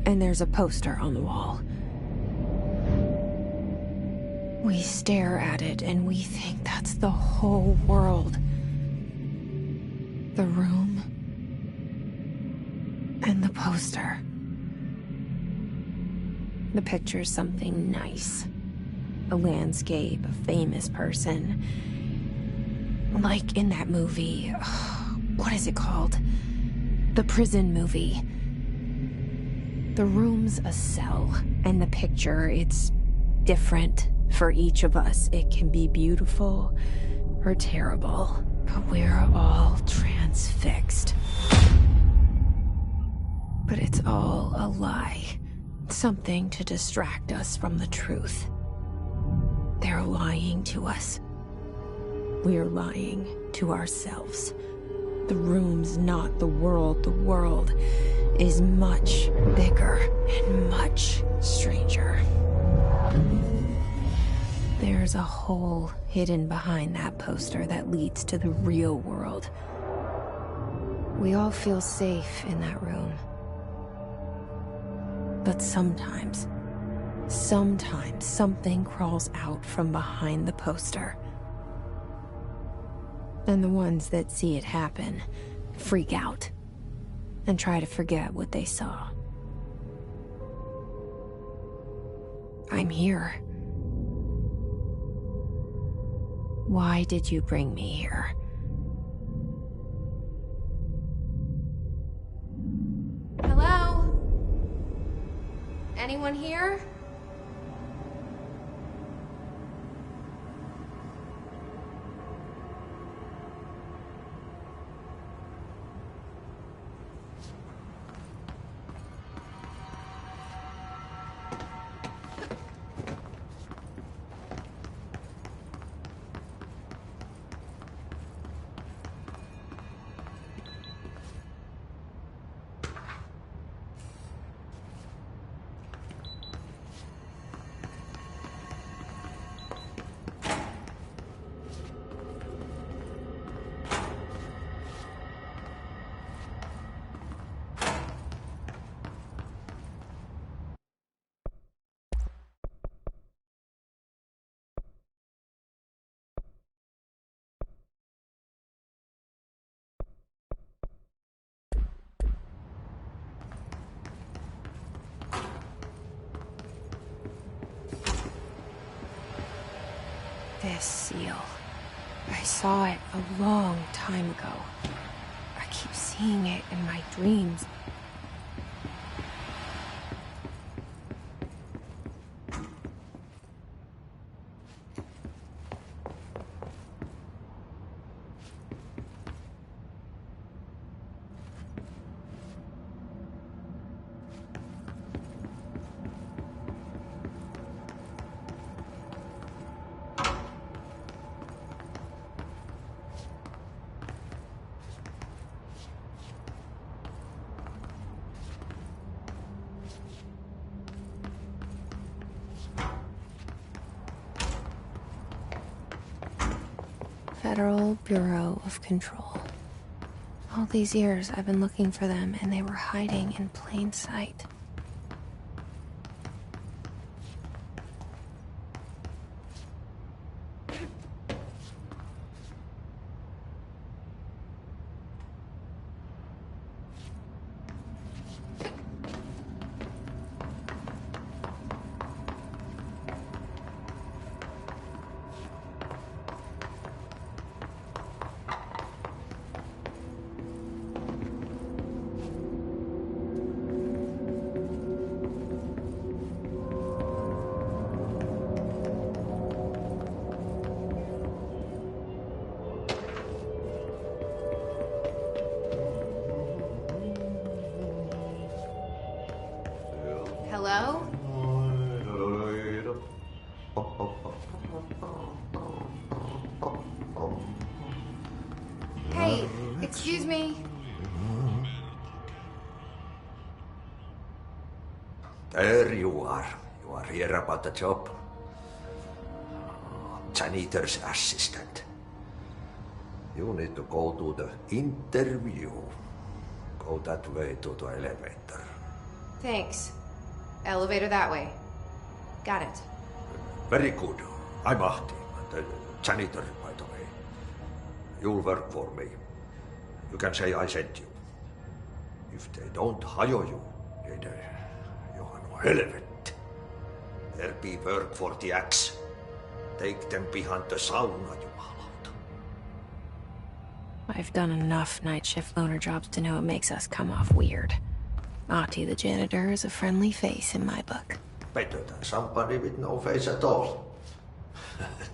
and there's a poster on the wall. We stare at it and we think that's the whole world. The room and the poster. The picture's something nice. A landscape, a famous person. Like in that movie, what is it called? The prison movie. The room's a cell, and the picture, it's different for each of us. It can be beautiful or terrible, but we're all transfixed. But it's all a lie. Something to distract us from the truth. They're lying to us. We're lying to ourselves. The room's not the world. The world is much bigger and much stranger. There's a hole hidden behind that poster that leads to the real world. We all feel safe in that room. But sometimes something crawls out from behind the poster. And the ones that see it happen freak out and try to forget what they saw. I'm here. Why did you bring me here? Hello? Anyone here? This seal. I saw it a long time ago. I keep seeing it in my dreams. Federal Bureau of Control. All these years I've been looking for them, and they were hiding in plain sight. Hello? Hey, excuse me. There you are. You are here about the job. Janitor's assistant. You need to go to the interview. Go that way to the elevator. Thanks. Elevator that way. Got it. Very good. I'm Ahti, the janitor, by the way. You'll work for me. You can say I sent you. If they don't hire you, then you are no helvet. There be work for the axe. Take them behind the sauna, jumalauta. I've done enough night shift loner jobs to know it makes us come off weird. Ahti the janitor is a friendly face in my book. Better than somebody with no face at all.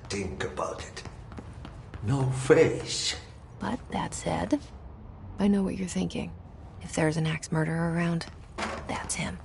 Think about it. No face. But that said, I know what you're thinking. If there's an axe murderer around, that's him.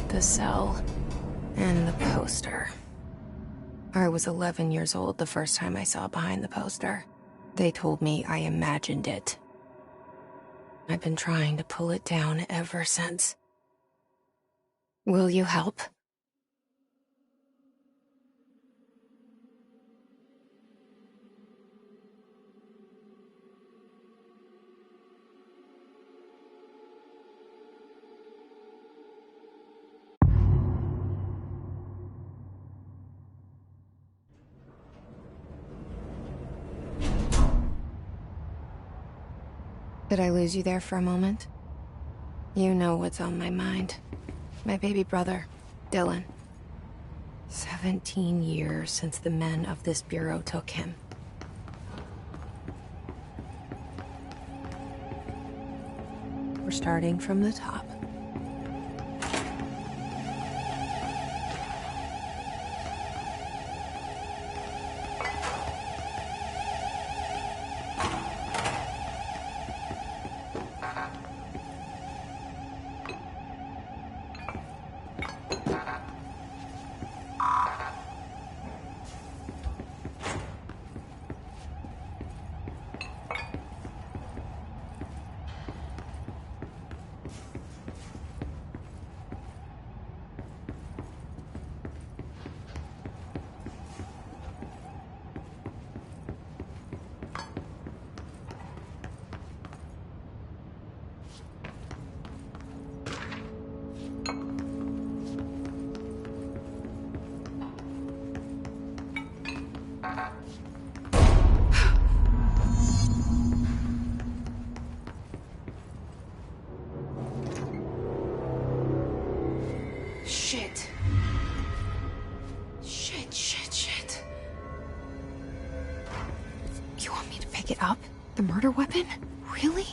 The cell and the poster. I was 11 years old the first time I saw behind the poster. They told me I imagined it. I've been trying to pull it down ever since. Will you help? Did I lose you there for a moment? You know what's on my mind. My baby brother, Dylan. 17 years since the men of this bureau took him. We're starting from the top. Shit. Shit. You want me to pick it up? The murder weapon? Really?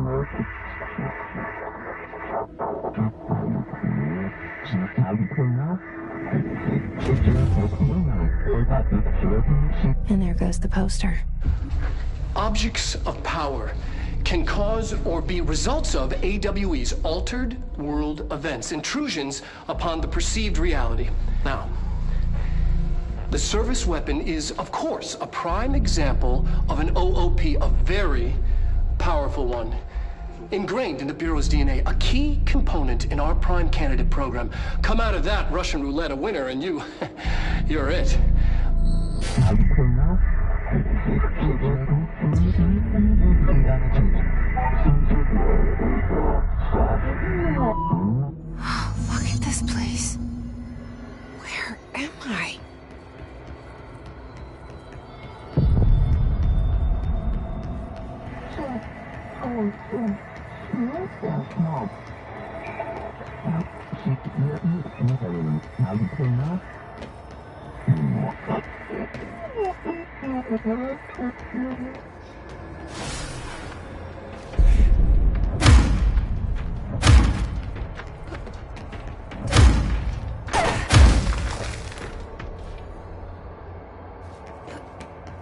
And there goes the poster. Objects of power can cause or be results of AWE's altered world events, intrusions upon the perceived reality. Now, the service weapon is, of course, a prime example of an OOP, a very powerful one. Ingrained in the Bureau's DNA, a key component in our prime candidate program. Come out of that Russian roulette a winner and you're it. Look at this place. Where am I?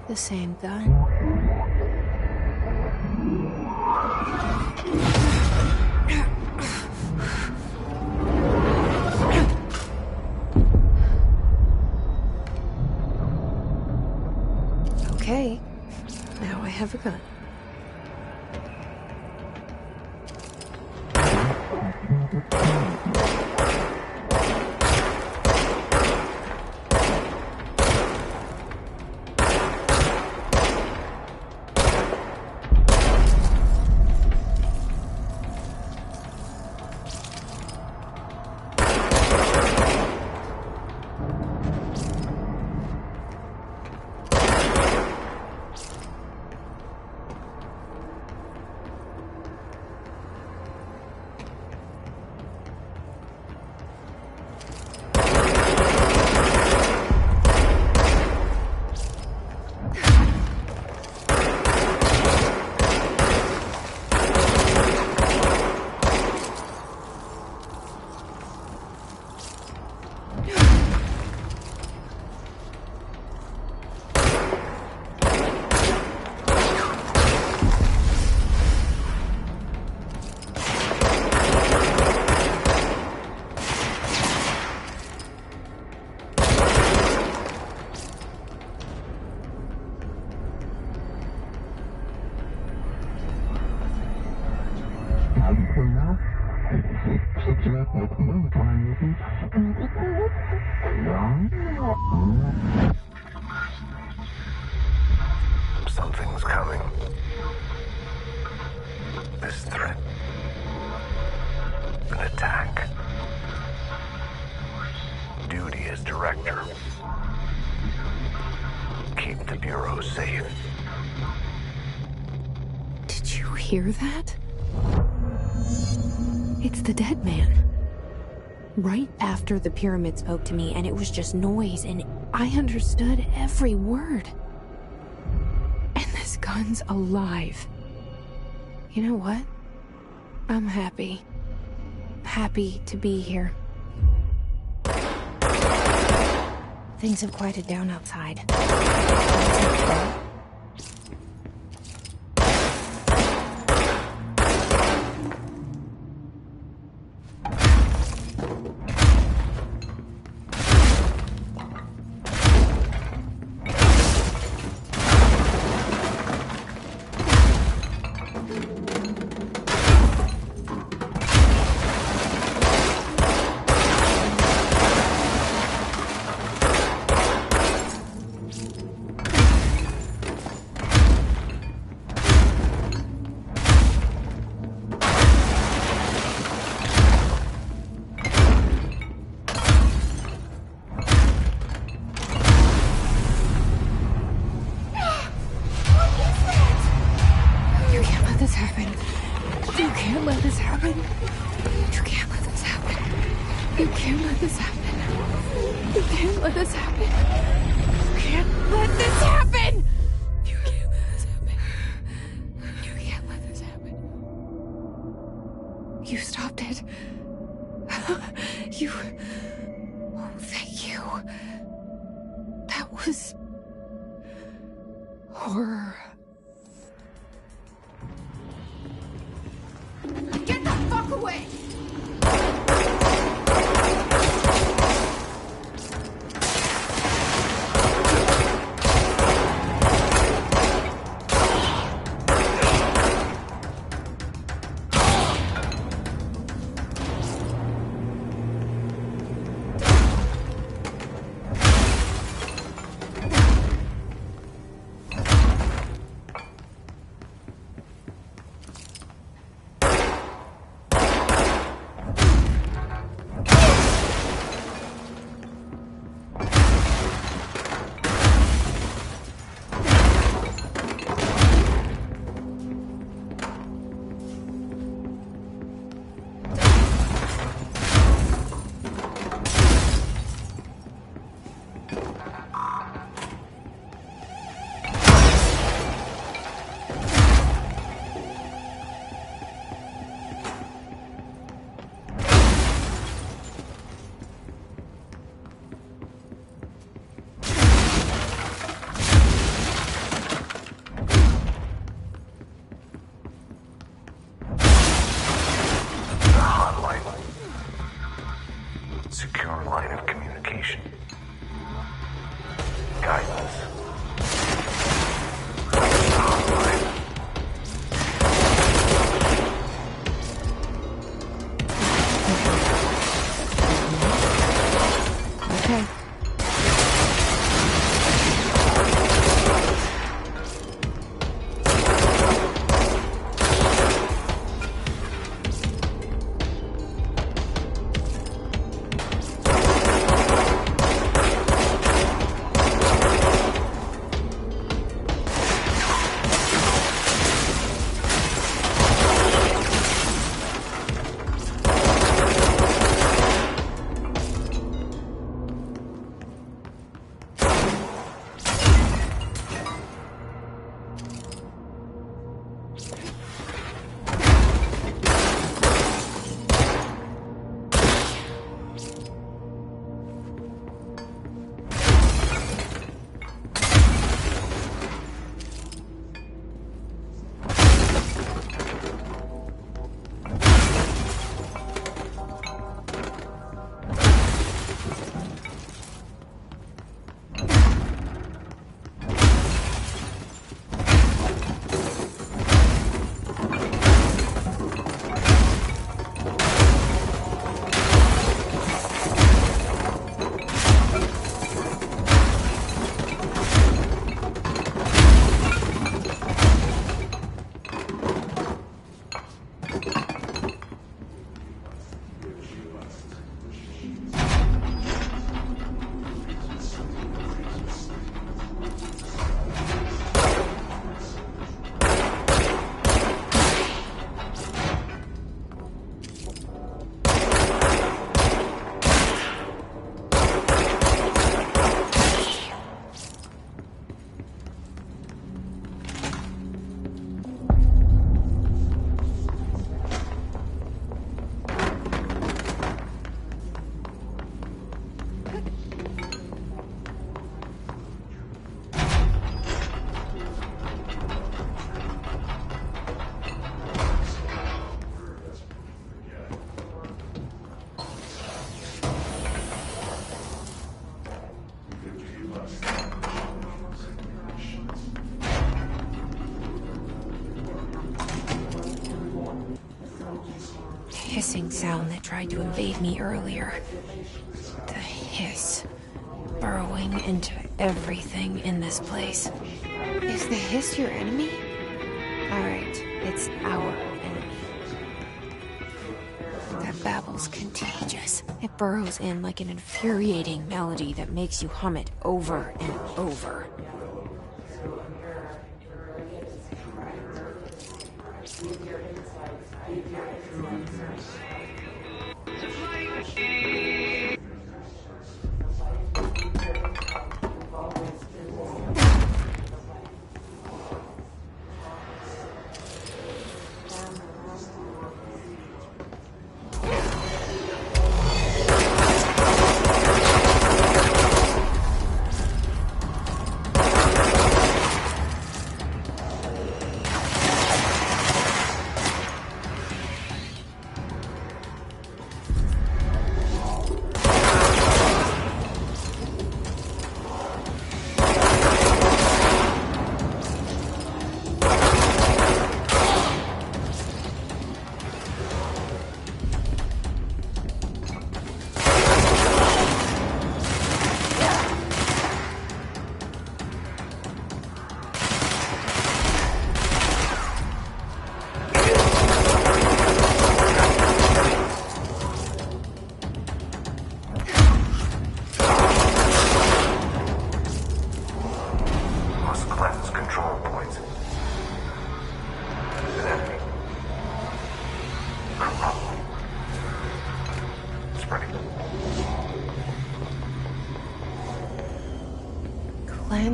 The same gun. Okay, now I have a gun. Something's coming. This threat. An attack. Duty as director. Keep the Bureau safe. Did you hear that? It's the dead man. Right after the pyramid spoke to me, and it was just noise, and I understood every word. And this gun's alive. You know what? I'm happy. Happy to be here. Things have quieted down outside. You stopped it. You... Oh, thank you. That was... horror. Get the fuck away! Secure line of communication. Guidance. Hotline. Okay. Hissing sound that tried to invade me earlier. The hiss. Burrowing into everything in this place. Is the hiss your enemy? Alright, it's our enemy. That babble's contagious. It burrows in like an infuriating melody that makes you hum it over and over.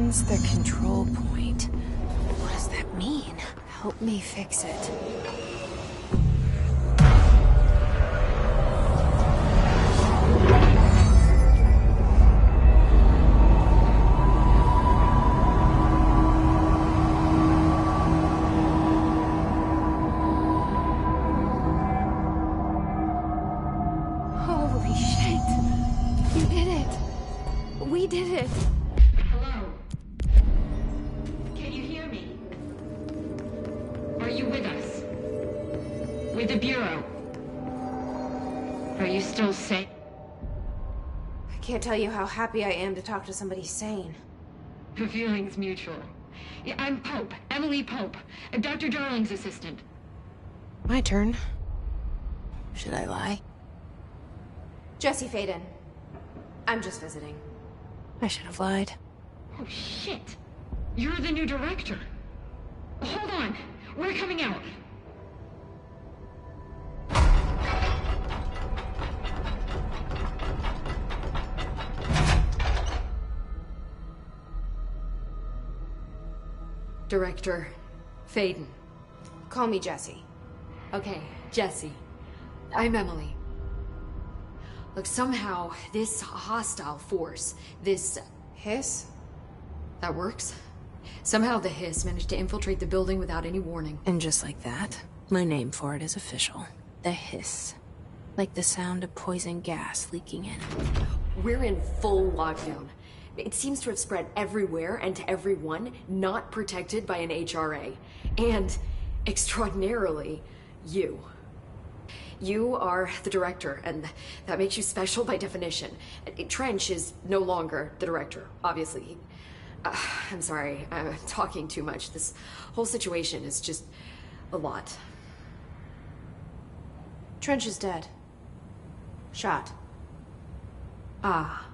Cleanse the control point. What does that mean? Help me fix it. Holy shit! You did it! We did it! Hello? Can you hear me? Are you with us? With the Bureau? Are you still safe? I can't tell you how happy I am to talk to somebody sane. The feeling's mutual. Yeah, I'm Pope, Emily Pope, Dr. Darling's assistant. My turn. Should I lie? Jesse Faden. I'm just visiting. I should have lied. Oh, shit. You're the new director. Hold on. We're coming out. Director Faden. Call me Jesse. Okay, Jesse. I'm Emily. Look, somehow, this hostile force, this... Hiss? That works? Somehow the hiss managed to infiltrate the building without any warning. And just like that, my name for it is official. The hiss. Like the sound of poison gas leaking in. We're in full lockdown. It seems to have spread everywhere and to everyone not protected by an HRA. And, extraordinarily, you. You are the director, and that makes you special by definition. Trench is no longer the director, obviously. I'm sorry, I'm talking too much. This whole situation is just a lot. Trench is dead. Shot. Ah.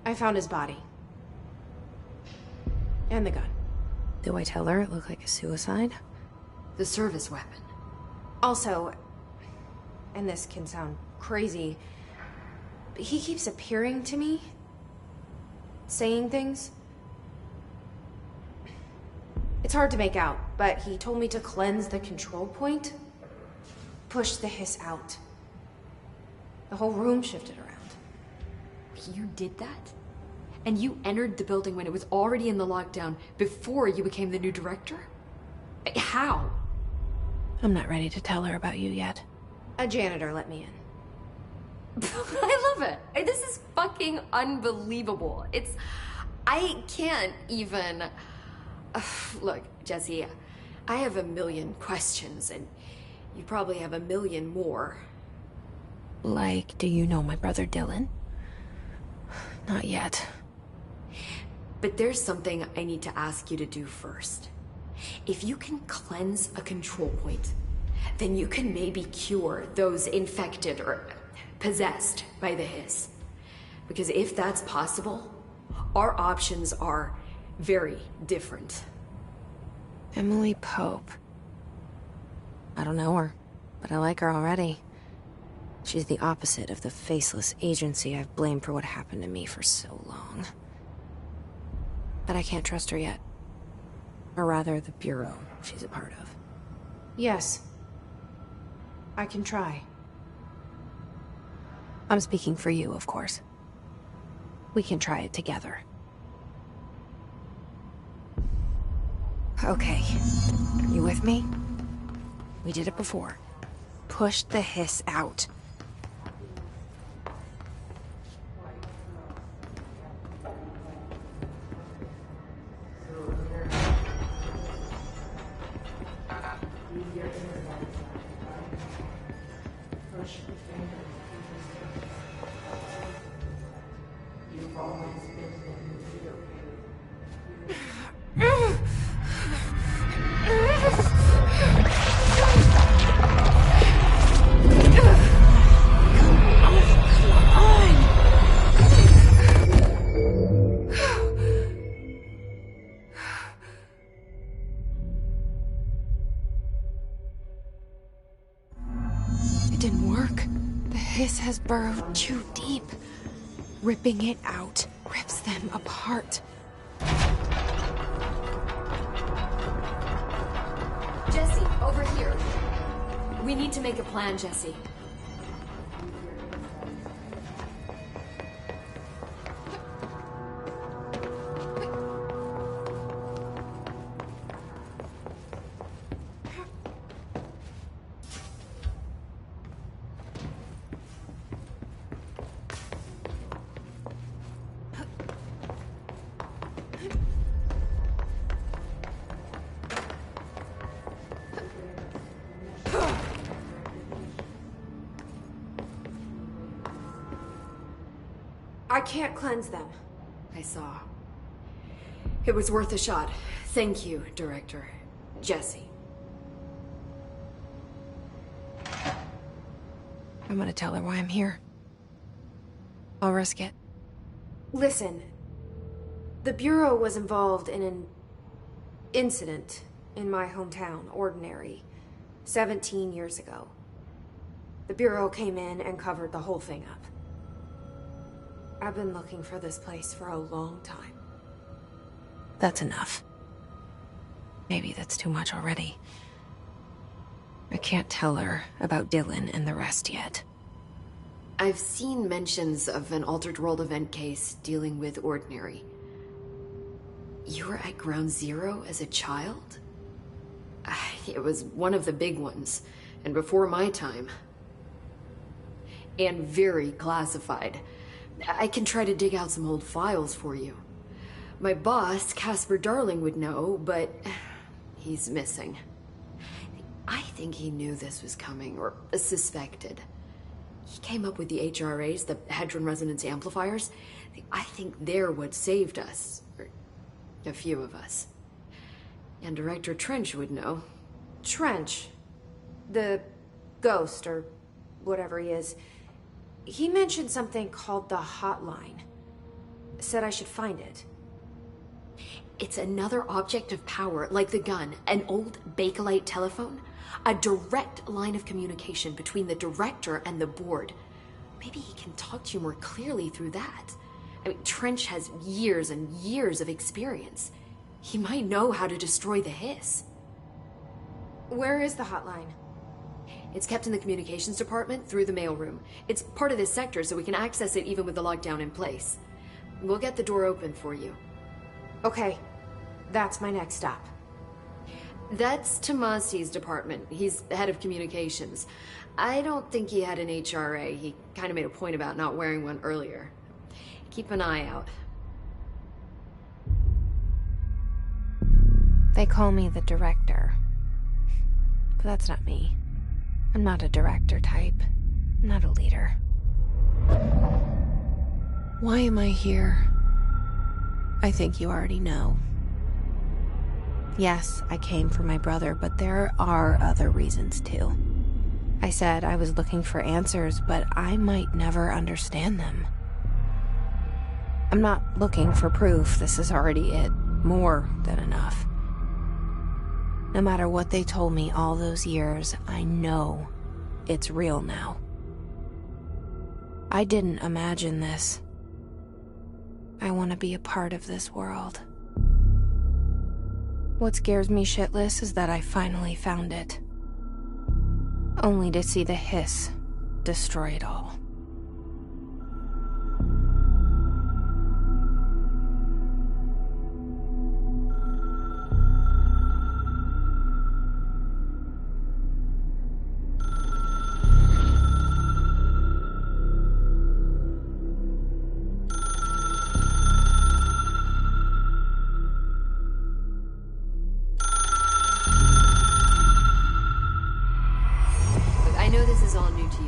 I found his body. And the gun. Do I tell her it looked like a suicide? The service weapon. Also, and this can sound crazy, but he keeps appearing to me, saying things. It's hard to make out, but he told me to cleanse the control point, push the hiss out. The whole room shifted around. You did that? And you entered the building when it was already in the lockdown before you became the new director? How? I'm not ready to tell her about you yet. A janitor let me in. I love it. This is fucking unbelievable. I can't even... Look, Jesse, I have a million questions, and you probably have a million more. Like, do you know my brother Dylan? Not yet. But there's something I need to ask you to do first. If you can cleanse a control point, then you can maybe cure those infected or possessed by the hiss. Because if that's possible, our options are very different. Emily Pope. I don't know her, but I like her already. She's the opposite of the faceless agency I've blamed for what happened to me for so long. But I can't trust her yet. Or rather, the Bureau she's a part of. Yes. I can try. I'm speaking for you, of course. We can try it together. Okay. You with me? We did it before. Push the hiss out. It didn't work. The hiss has burrowed too deep. Ripping it out rips them apart. We need to make a plan, Jesse. I can't cleanse them. I saw. It was worth a shot. Thank you, Director. Jesse. I'm gonna tell her why I'm here. I'll risk it. Listen, the Bureau was involved in an incident in my hometown, Ordinary, 17 years ago. The Bureau came in and covered the whole thing up. I've been looking for this place for a long time. That's enough. Maybe that's too much already. I can't tell her about Dylan and the rest yet. I've seen mentions of an Altered World event case dealing with Ordinary. You were at Ground Zero as a child? It was one of the big ones, and before my time. And very classified. I can try to dig out some old files for you. My boss, Casper Darling, would know, but he's missing. I think he knew this was coming, or suspected. He came up with the HRAs, the Hadron Resonance Amplifiers. I think they're what saved us. Or a few of us. And Director Trench would know. Trench, the ghost, or whatever he is, he mentioned something called the Hotline. Said I should find it. It's another object of power, like the gun, an old Bakelite telephone. A direct line of communication between the director and the board. Maybe he can talk to you more clearly through that. I mean, Trench has years and years of experience. He might know how to destroy the hiss. Where is the hotline? It's kept in the communications department through the mailroom. It's part of this sector, so we can access it even with the lockdown in place. We'll get the door open for you. Okay, that's my next stop. That's Tomasi's department. He's the head of communications. I don't think he had an HRA. He kind of made a point about not wearing one earlier. Keep an eye out. They call me the director. But that's not me. I'm not a director type. I'm not a leader. Why am I here? I think you already know. Yes, I came for my brother, but there are other reasons too. I said I was looking for answers, but I might never understand them. I'm not looking for proof. This is already it. More than enough. No matter what they told me all those years, I know it's real now. I didn't imagine this. I want to be a part of this world. What scares me shitless is that I finally found it. Only to see the hiss destroy it all.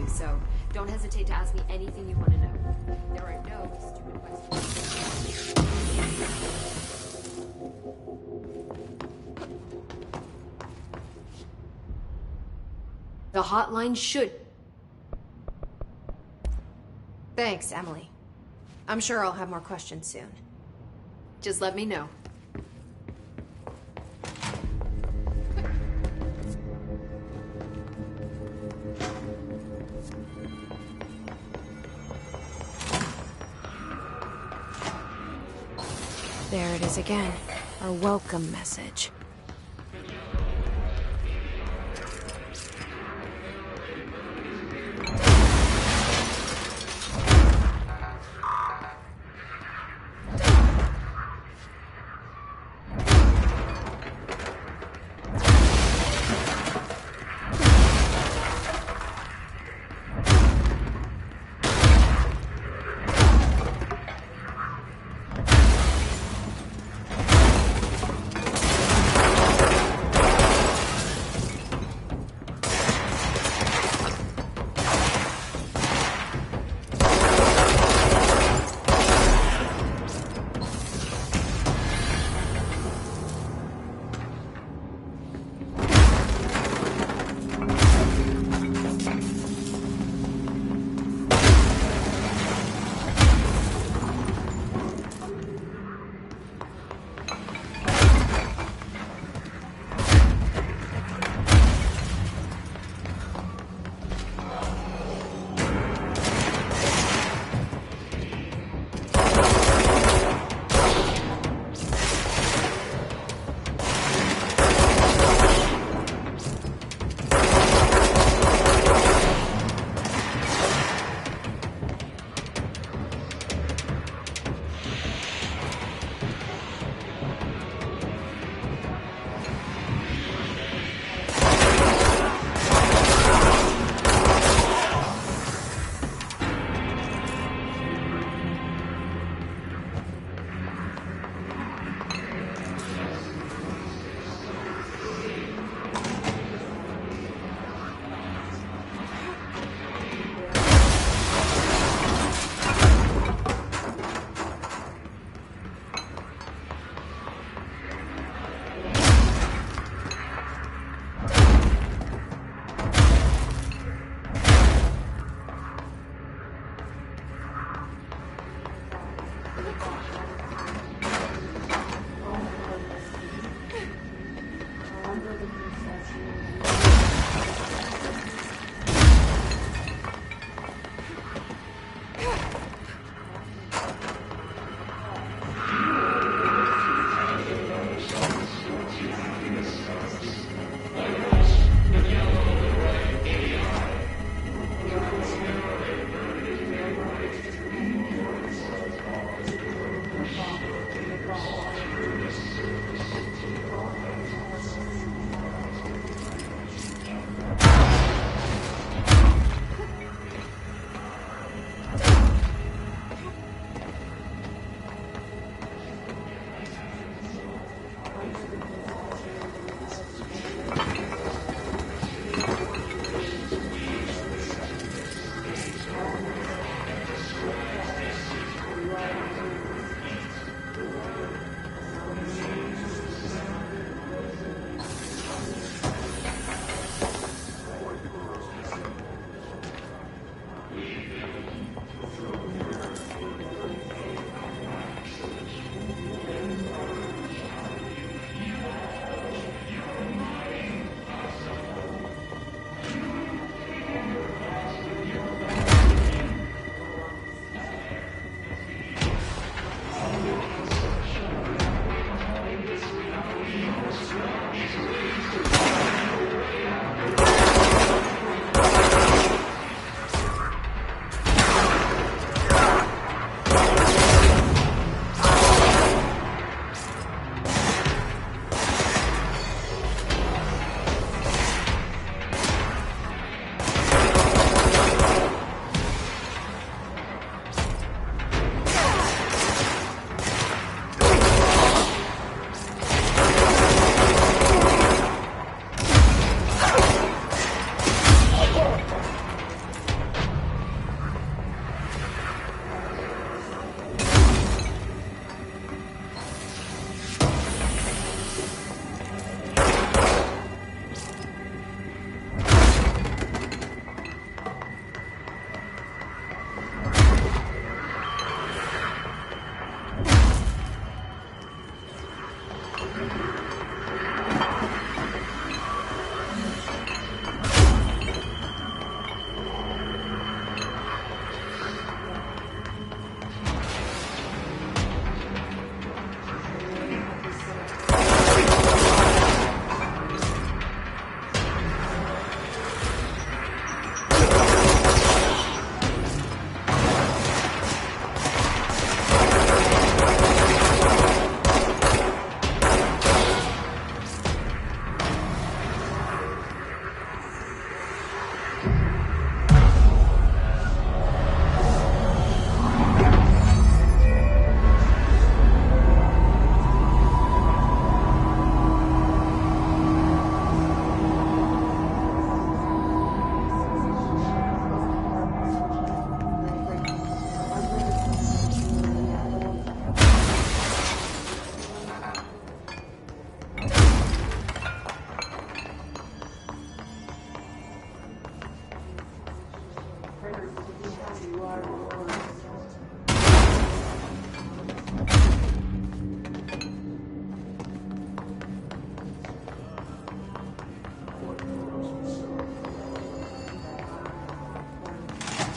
So don't hesitate to ask me anything you want to know. There are no stupid questions. The hotline should... Thanks, Emily. I'm sure I'll have more questions soon. Just let me know. There it is again. Our welcome message.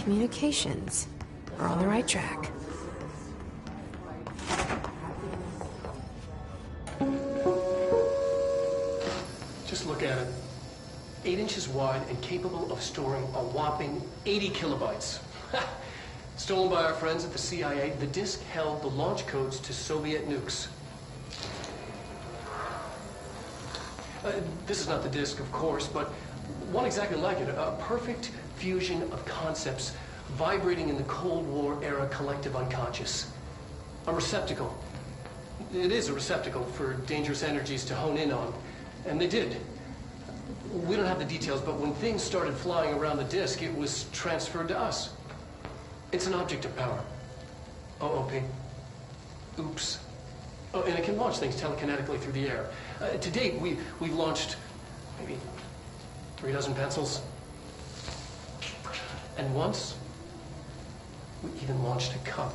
Communications. We're on the right track. Just look at it. 8 inches wide and capable of storing a whopping 80 kilobytes. Stolen by our friends at the CIA, the disk held the launch codes to Soviet nukes. This is not the disk, of course, but one exactly like it. A perfect fusion of concepts vibrating in the Cold War era collective unconscious. A receptacle. It is a receptacle for dangerous energies to hone in on. And they did. We don't have the details, but when things started flying around the disk, it was transferred to us. It's an object of power. OOP. Oops. Oh, and it can launch things telekinetically through the air. To date, we've launched maybe 3 dozen pencils. And once, we even launched a cup.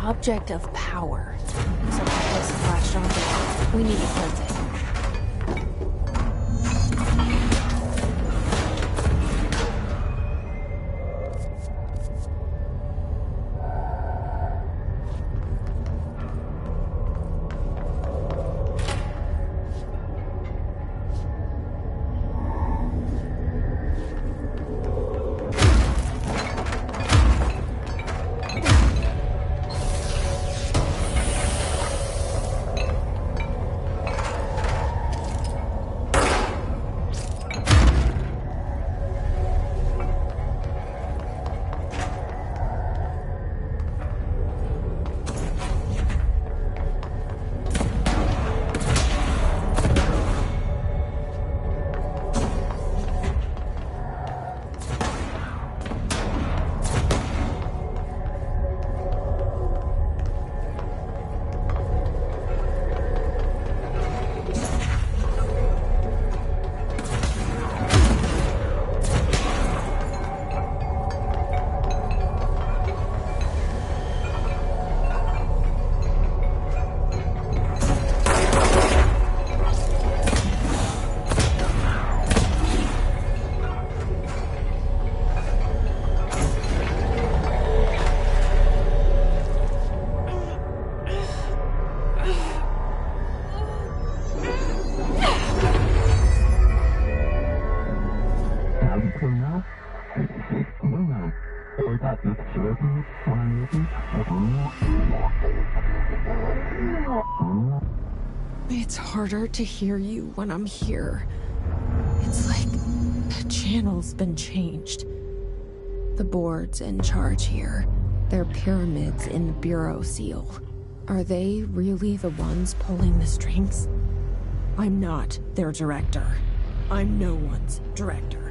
Object of power. Something close to latched onto. We need to cleanse it. It's harder to hear you when I'm here. It's like the channel's been changed. The board's in charge here. They're pyramids in the Bureau seal. Are they really the ones pulling the strings? I'm not their director. I'm no one's director.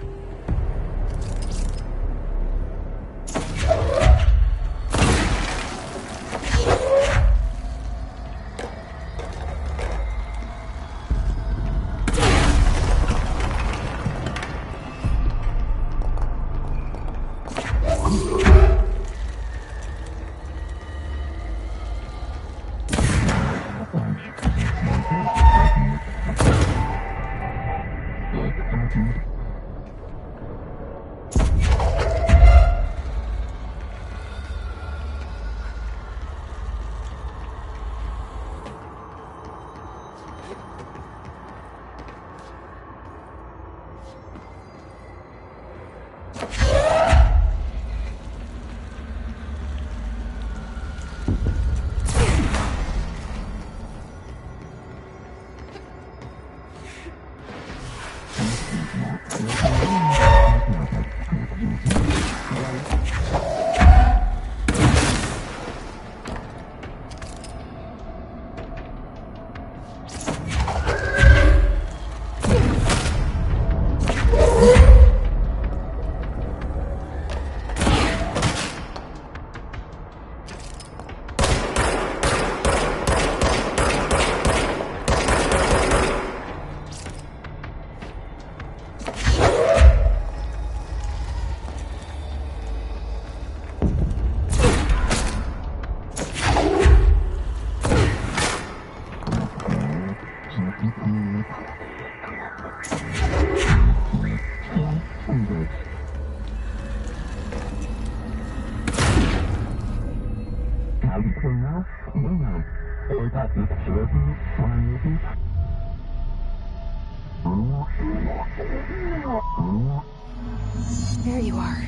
There you are.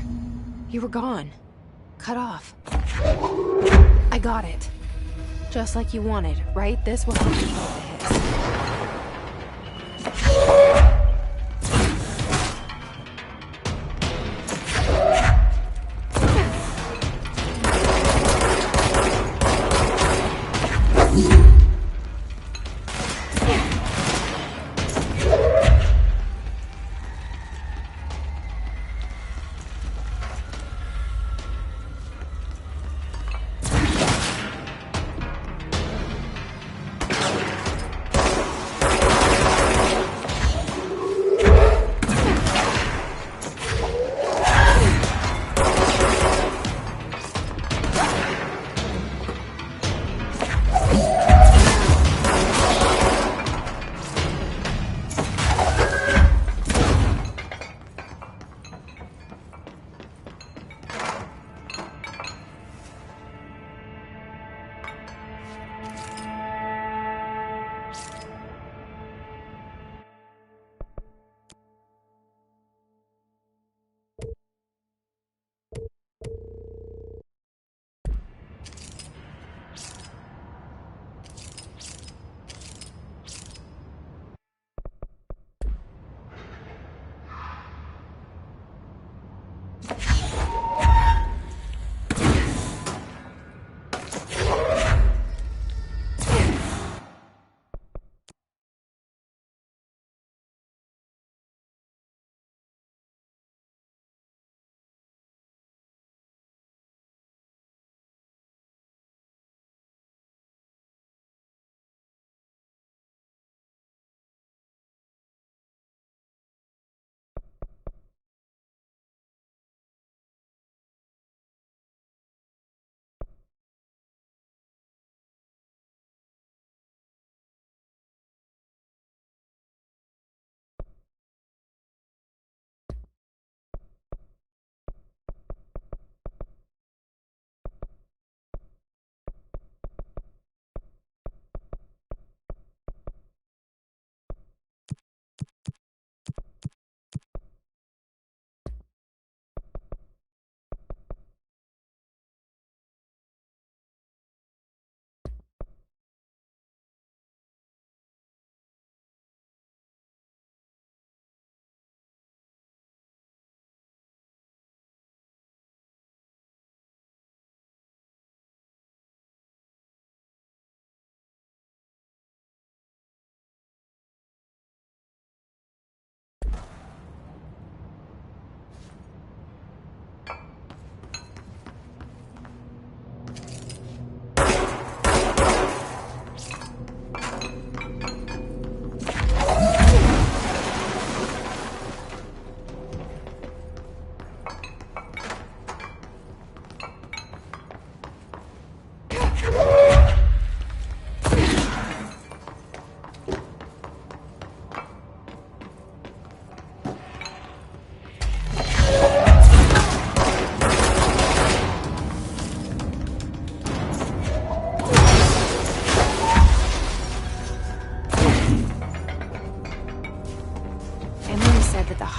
You were gone. Cut off. I got it. Just like you wanted, right? This will help control the hits.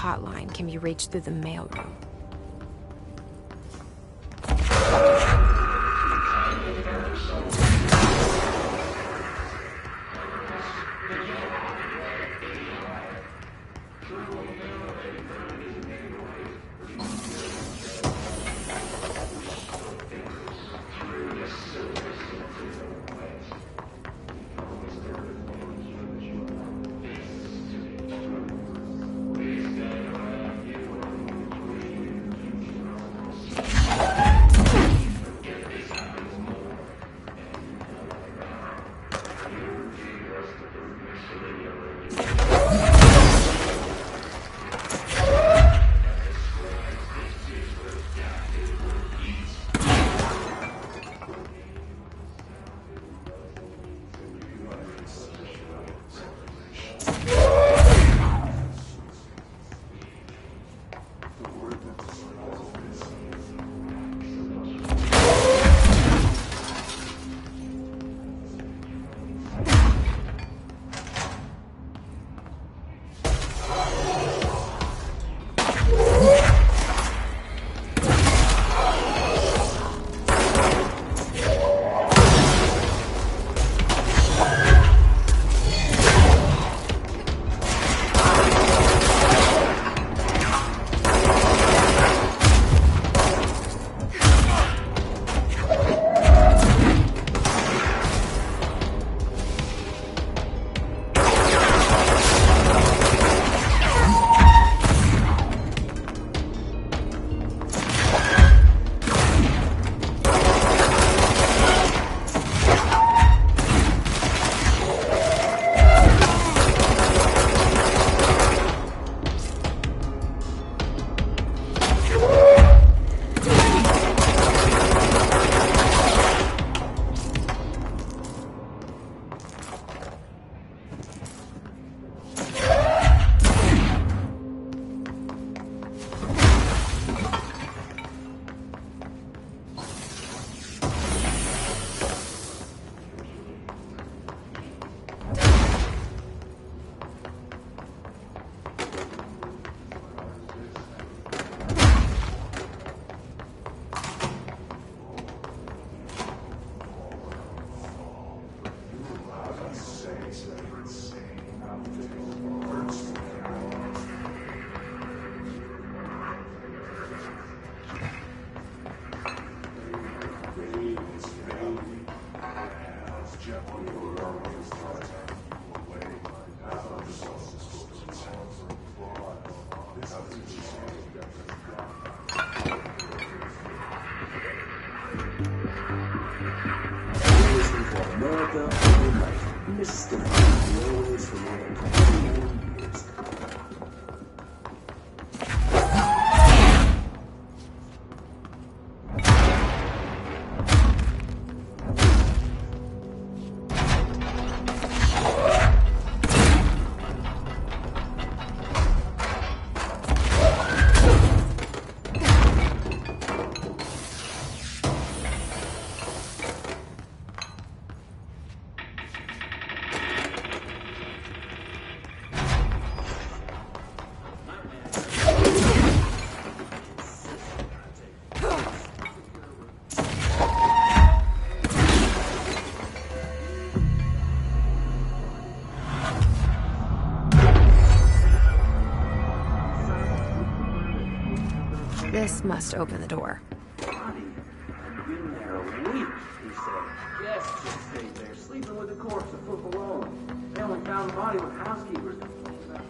hotline can be reached through the mailroom. This must open the door. Been there a week, he said. Guests just stayed there, sleeping with the corpse a foot below. They only found the body when housekeepers complained about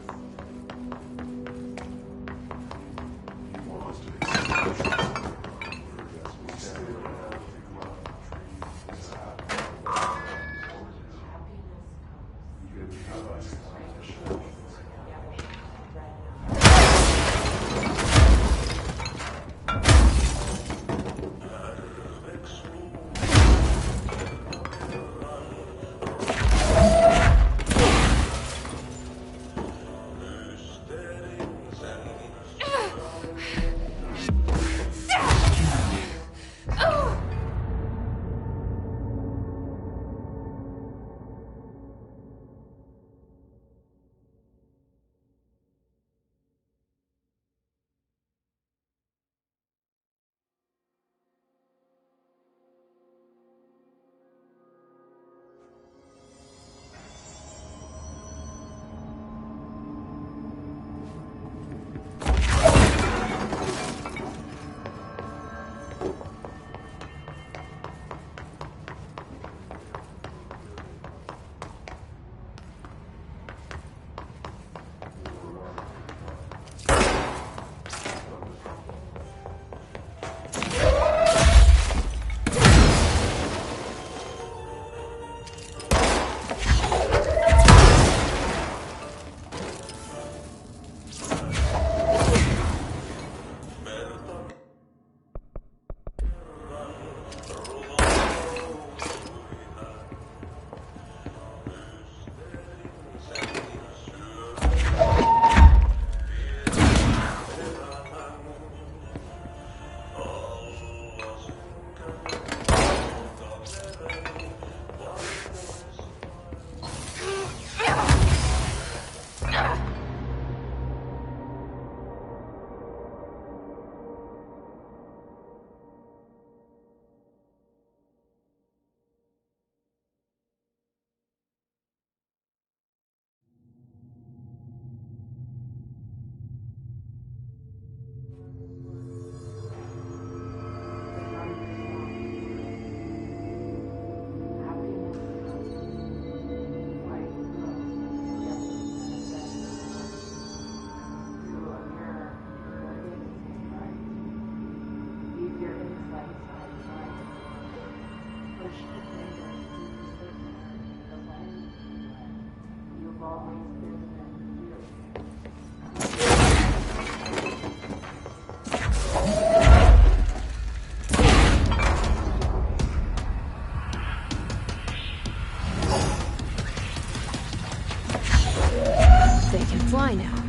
fly now.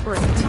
Great.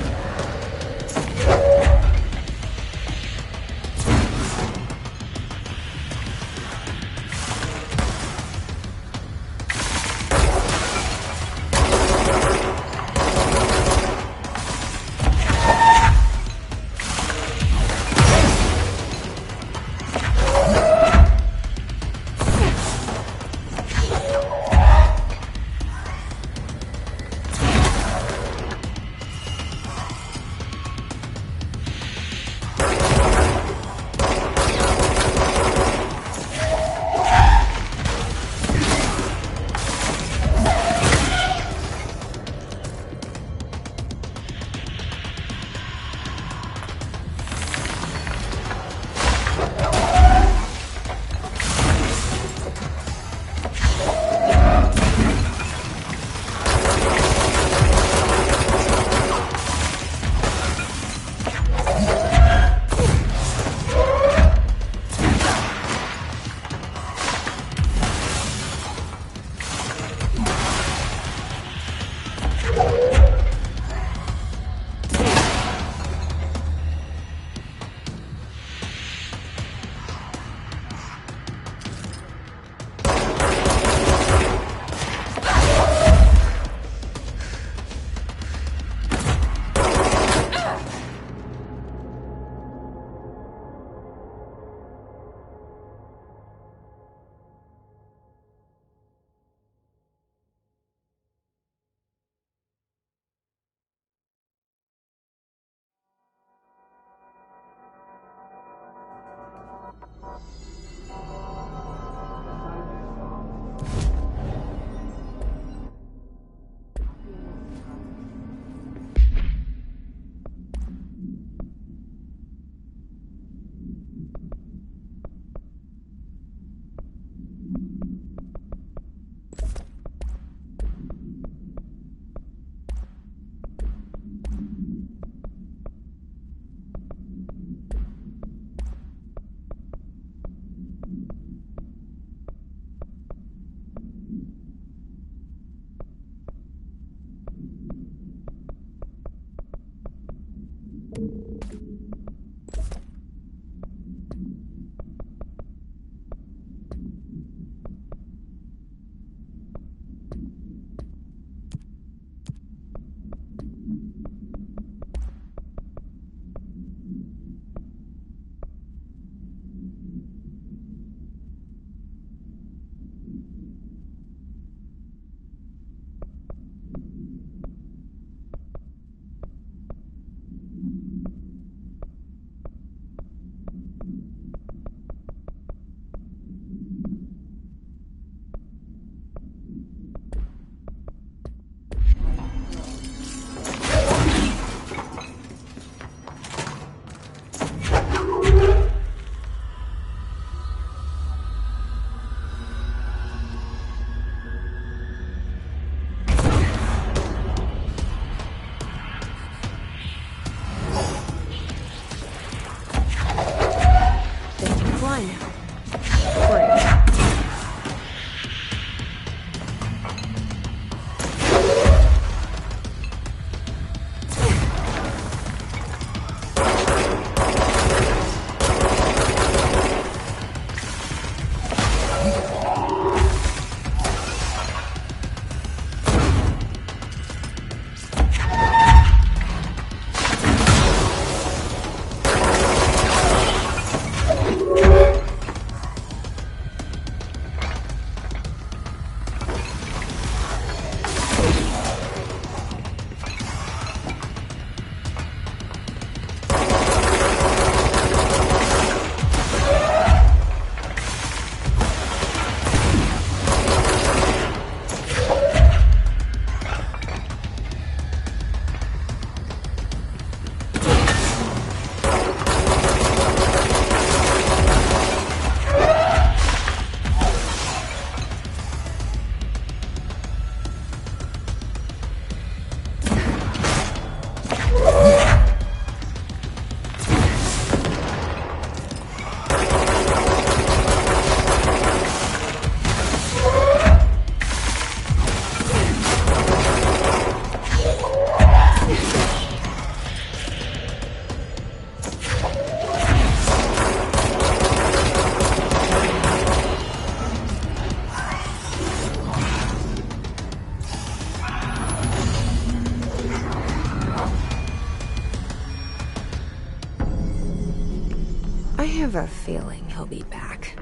have a feeling he'll be back.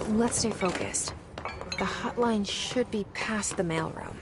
Let's stay focused. The hotline should be past the mailroom.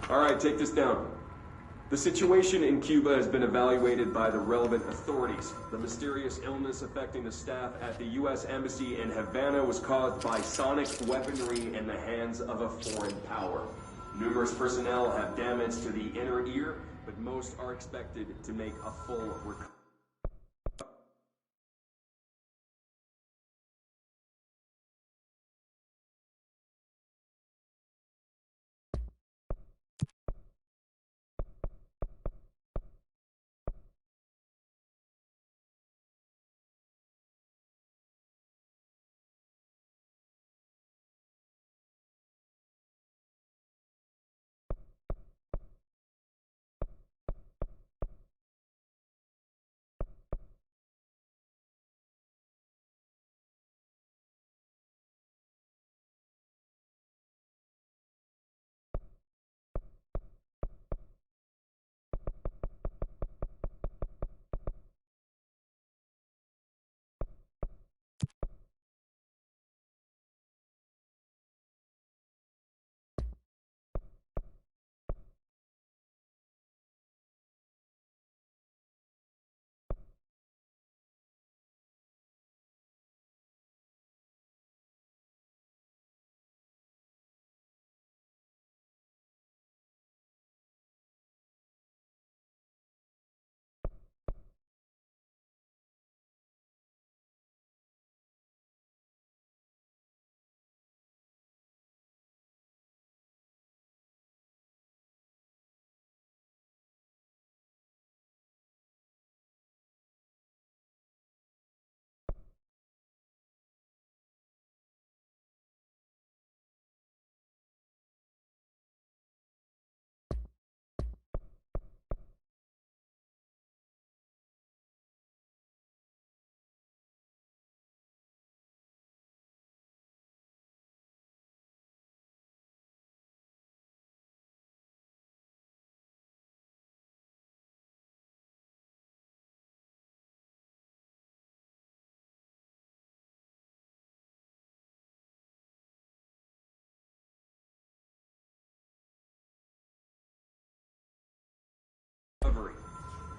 Alright, take this down. The situation in Cuba has been evaluated by the relevant authorities. The mysterious illness affecting the staff at the U.S. Embassy in Havana was caused by sonic weaponry in the hands of a foreign power. Numerous personnel have damage to the inner ear, but most are expected to make a full recovery.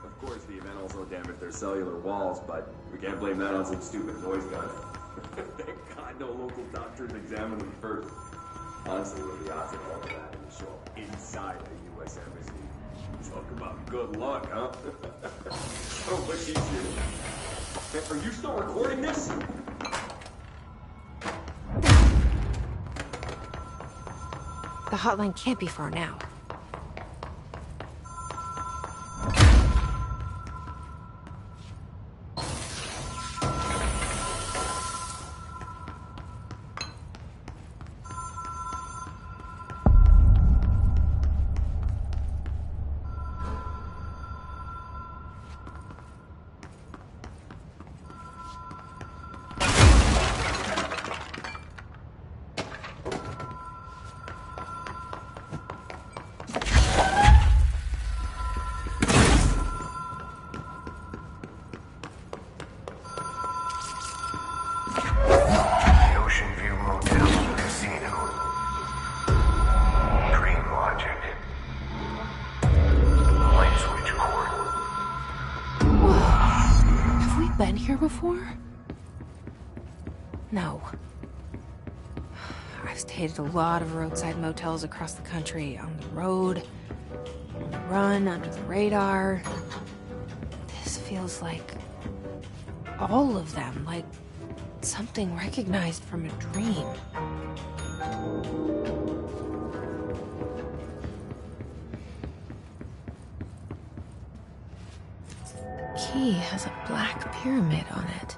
Of course, the event also damaged their cellular walls, but we can't blame that on some stupid noise gun. Thank God no local doctors examined them first. Honestly, what are the odds of all of that and show up inside the U.S. Embassy? Talk about good luck, huh? Oh, but she's here. Are you still recording this? The hotline can't be far now. Been here before? No. I've stayed at a lot of roadside motels across the country, on the road, on the run, under the radar. This feels like all of them, like Something recognized from a dream. Key has a black pyramid on it.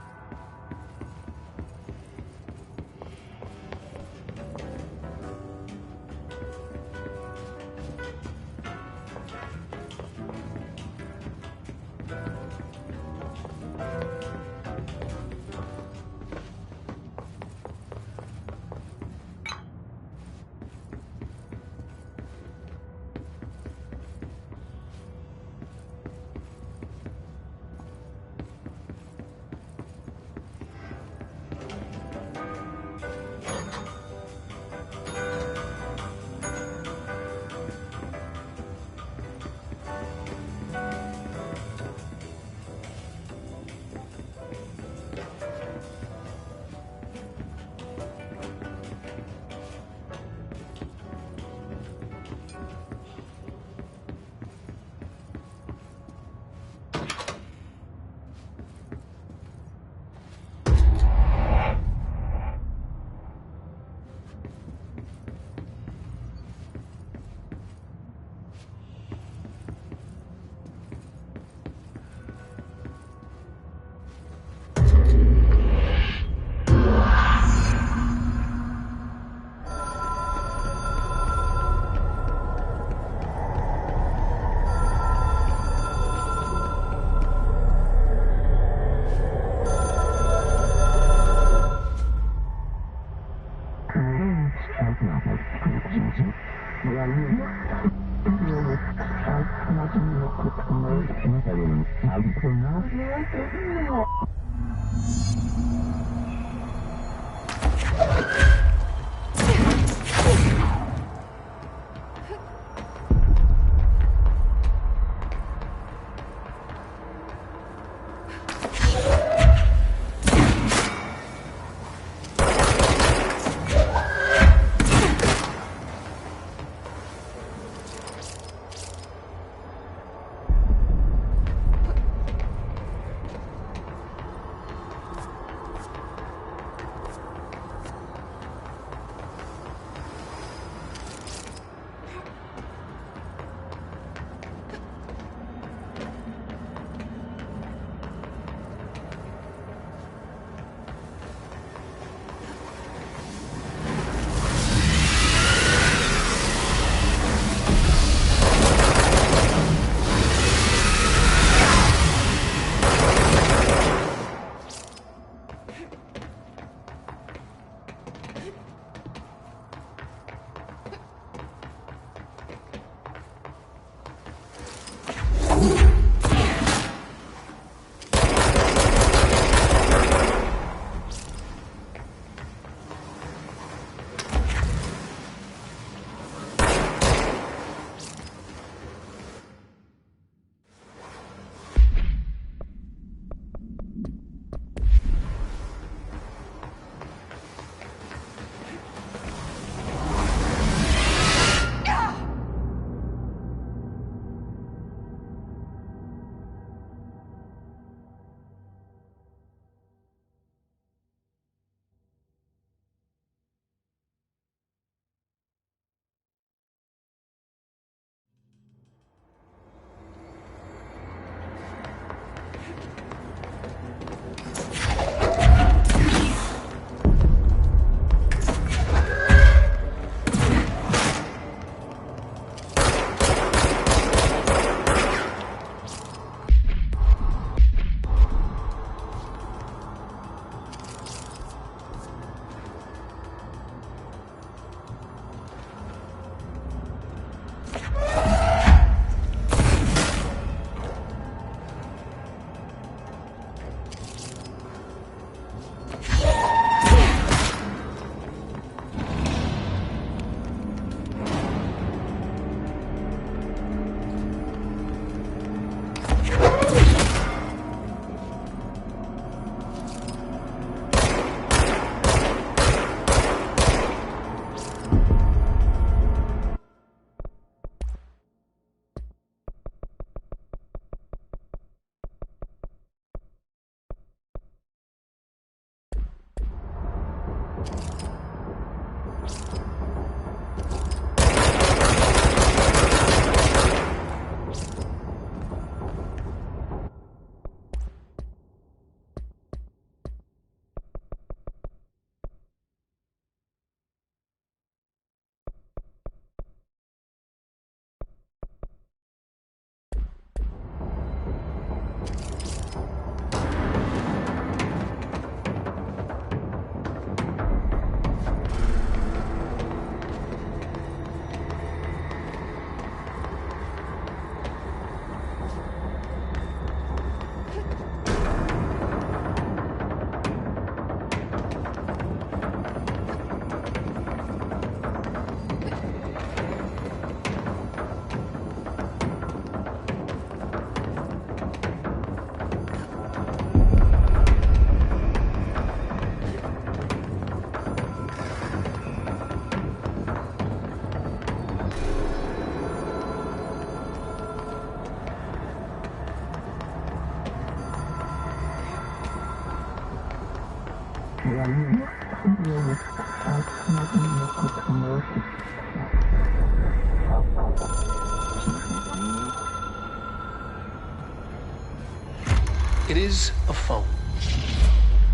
It is a phone.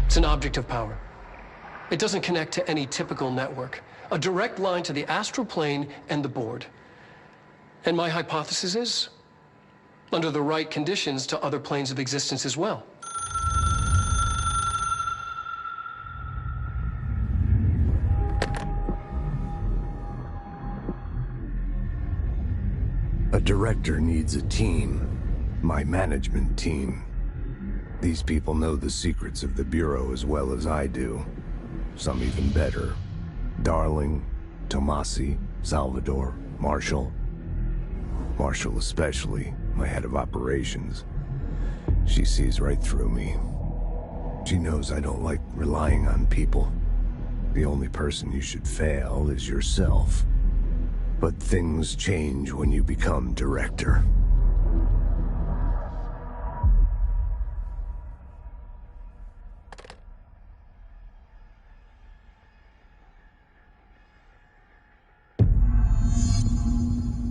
It's an object of power. It doesn't connect to any typical network. A direct line to the astral plane and the board. And my hypothesis is, under the right conditions, to other planes of existence as well. A director needs a team. My management team. These people know the secrets of the Bureau as well as I do. Some even better. Darling, Tomasi, Salvador, Marshall. Marshall especially, my head of operations. She sees right through me. She knows I don't like relying on people. The only person you should fail is yourself. But things change when you become director.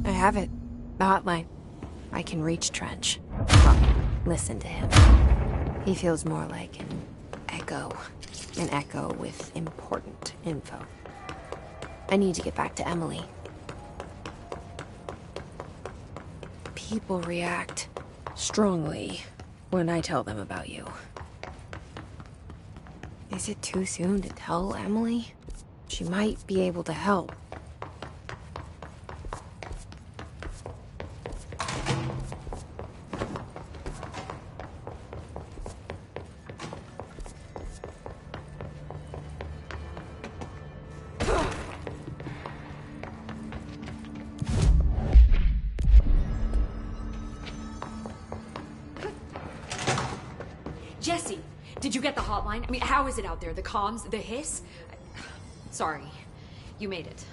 I have it. The hotline. I can reach Trench. Well, listen to him. He feels more like an echo. An echo with important info. I need to get back to Emily. People react strongly when I tell them about you. Is it too soon to tell Emily? She might be able to help. Jesse, did you get the hotline? I mean, how is it out there? The comms, the hiss? Sorry, you made it.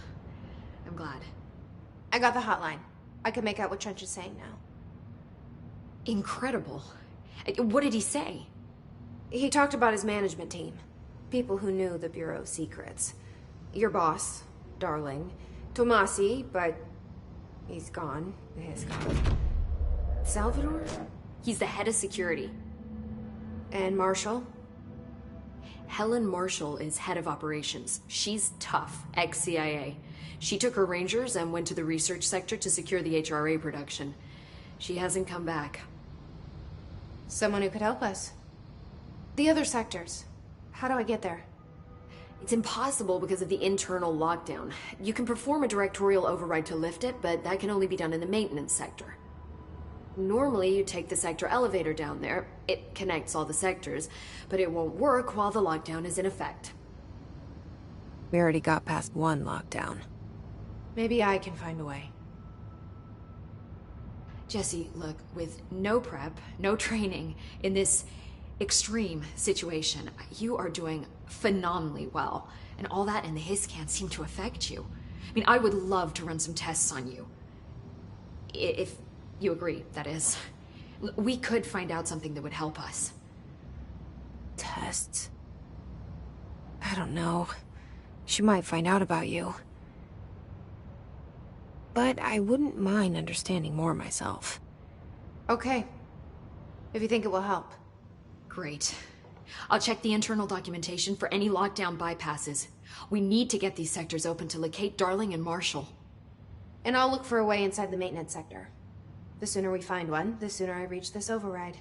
I'm glad. I got the hotline. I can make out what Trench is saying now. Incredible. What did he say? He talked about his management team. People who knew the Bureau's secrets. Your boss, Darling. Tomasi, but he's gone. He's gone. Salvador? He's the head of security. And Marshall? Helen Marshall is head of operations. She's tough, ex-CIA. She took her Rangers and went to the research sector to secure the HRA production. She hasn't come back. Someone who could help us. The other sectors. How do I get there? It's impossible because of the internal lockdown. You can perform a directorial override to lift it, but that can only be done in the maintenance sector. Normally, you take the sector elevator down there. It connects all the sectors, but it won't work while the lockdown is in effect. We already got past one lockdown. Maybe I can find a way. Jesse, look, with no prep, no training, in this extreme situation, you are doing phenomenally well. And all that and the hiss can't seem to affect you. I mean, I would love to run some tests on you. If you agree, that is. We could find out something that would help us. Tests? I don't know. She might find out about you. But I wouldn't mind understanding more myself. Okay. If you think it will help. Great. I'll check the internal documentation for any lockdown bypasses. We need to get these sectors open to locate Darling and Marshall. And I'll look for a way inside the maintenance sector. The sooner we find one, the sooner I reach this override.